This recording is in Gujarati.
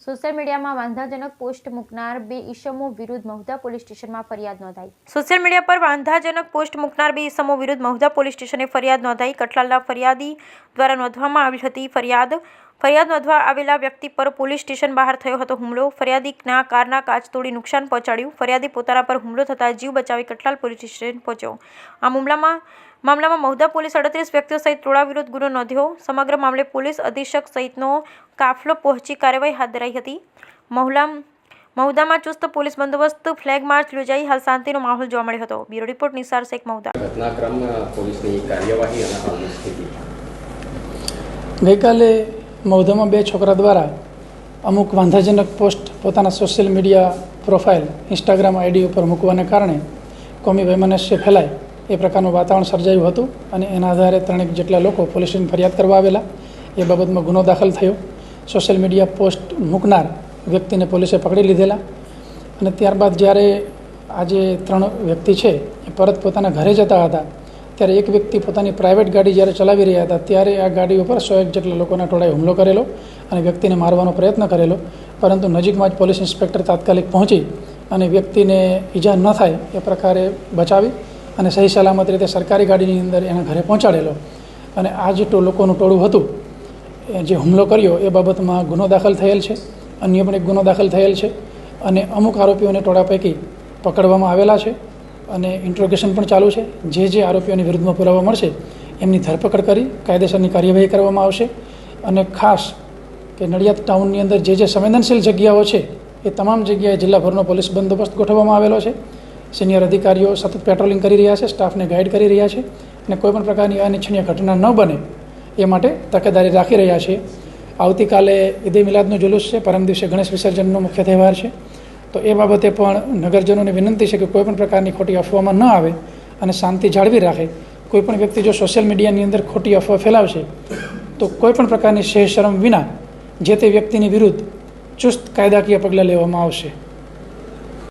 સોશિયલ મીડિયામાં વાંધાજનક પોસ્ટ મૂકનાર બે ઈસમો વિરુદ્ધ મહુધા પોલીસ સ્ટેશનમાં ફરિયાદ નોંધાઈ। સોશિયલ મીડિયા પર વાંધાજનક પોસ્ટ મૂકનાર બે ઈસમો વિરુદ્ધ મહુધા પોલીસ સ્ટેશને ફરિયાદ નોંધાઈ। કઠલાલના ફરિયાદી દ્વારા નોંધવામાં આવી હતી ફરિયાદ નોંધવા આવેલા વ્યક્તિ પર પોલીસ સ્ટેશન બહાર થયો હતો હુમલો। ફરિયાદીના કારના કાચ તોડી નુકસાન પહોંચાડ્યું। ફરિયાદી પોતાના પર હુમલો થતાં જીવ બચાવી કઠલાલ પોલીસ સ્ટેશન પહોંચ્યો। આ મામલામાં મહુધા પોલીસ 38 વ્યક્તિઓ સહિત ટોળા વિરુદ્ધ ગુનો નોંધ્યો। સમગ્ર મામલે પોલીસ અધિક્ષક સહિતનો કાફલો પહોંચી કાર્યવાહી હાથ ધરાઈ હતી। મહુધામાં ચુસ્ત પોલીસ બંદોબસ્ત, ફ્લેગ માર્ચ યોજાઈ હાલ શાંતિનો માહોલ જોવા મળ્યો હતો। Bureau report Nisar Shaikh, Mahudha. ઘટનાક્રમ પોલીસની કાર્યવાહી અને હાલની સ્થિતિ। ગઈકાલે મહુધામાં બે છોકરા દ્વારા અમુક વાંધાજનક પોસ્ટ પોતાના social media profile Instagram ID ઉપર મૂકવાને કારણે કોમી વૈમનસ્ય ફેલાય એ પ્રકારનું વાતાવરણ સર્જાયું હતું અને એના આધારે 3 જેટલા લોકો પોલીસ સ્ટેશન ફરિયાદ કરવા આવેલા। એ બાબતમાં ગુનો દાખલ થયો। સોશિયલ મીડિયા પોસ્ટ મૂકનાર વ્યક્તિને પોલીસે પકડી લીધેલા અને ત્યારબાદ જ્યારે આજે 3 વ્યક્તિ છે એ પરત પોતાના ઘરે જતા હતા ત્યારે એક વ્યક્તિ પોતાની પ્રાઇવેટ ગાડી જ્યારે ચલાવી રહ્યા હતા ત્યારે આ ગાડી ઉપર 101 જેટલા લોકોના ટોળાએ હુમલો કરેલો અને વ્યક્તિને મારવાનો પ્રયત્ન કરેલો, પરંતુ નજીકમાં જ પોલીસ ઇન્સ્પેક્ટર તાત્કાલિક પહોંચી અને વ્યક્તિને ઈજા ન થાય એ પ્રકારે બચાવી અને સહી સલામત રીતે સરકારી ગાડીની અંદર એના ઘરે પહોંચાડેલો। અને આ જે લોકોનું ટોળું હતું જે હુમલો કર્યો એ બાબતમાં ગુનો દાખલ થયેલ છે। અન્ય પણ એક ગુનો દાખલ થયેલ છે અને અમુક આરોપીઓને ટોળા પૈકી પકડવામાં આવેલા છે અને ઇન્ટ્રોગેશન પણ ચાલુ છે। જે આરોપીઓની વિરુદ્ધમાં પુરાવા મળશે એમની ધરપકડ કરી કાયદેસરની કાર્યવાહી કરવામાં આવશે। અને ખાસ કે નડિયાદ ટાઉનની અંદર જે સંવેદનશીલ જગ્યાઓ છે એ તમામ જગ્યાએ જિલ્લાભરનો પોલીસ બંદોબસ્ત ગોઠવવામાં આવેલો છે। સિનિયર અધિકારીઓ સતત પેટ્રોલિંગ કરી રહ્યા છે, સ્ટાફને ગાઈડ કરી રહ્યા છે અને કોઈપણ પ્રકારની અનિચ્છનીય ઘટના ન બને એ માટે તકેદારી રાખી રહ્યા છીએ। આવતીકાલે ઈદે મિલાદનું જુલુસ છે, પરમ દિવસે ગણેશ વિસર્જનનો મુખ્ય તહેવાર છે, તો એ બાબતે પણ નગરજનોને વિનંતી છે કે કોઈપણ પ્રકારની ખોટી અફવામાં ન આવે અને શાંતિ જાળવી રાખે। કોઈપણ વ્યક્તિ જો સોશિયલ મીડિયાની અંદર ખોટી અફવા ફેલાવશે તો કોઈપણ પ્રકારની શરમ વિના જે તે વ્યક્તિની વિરુદ્ધ ચુસ્ત કાયદાકીય પગલાં લેવામાં આવશે।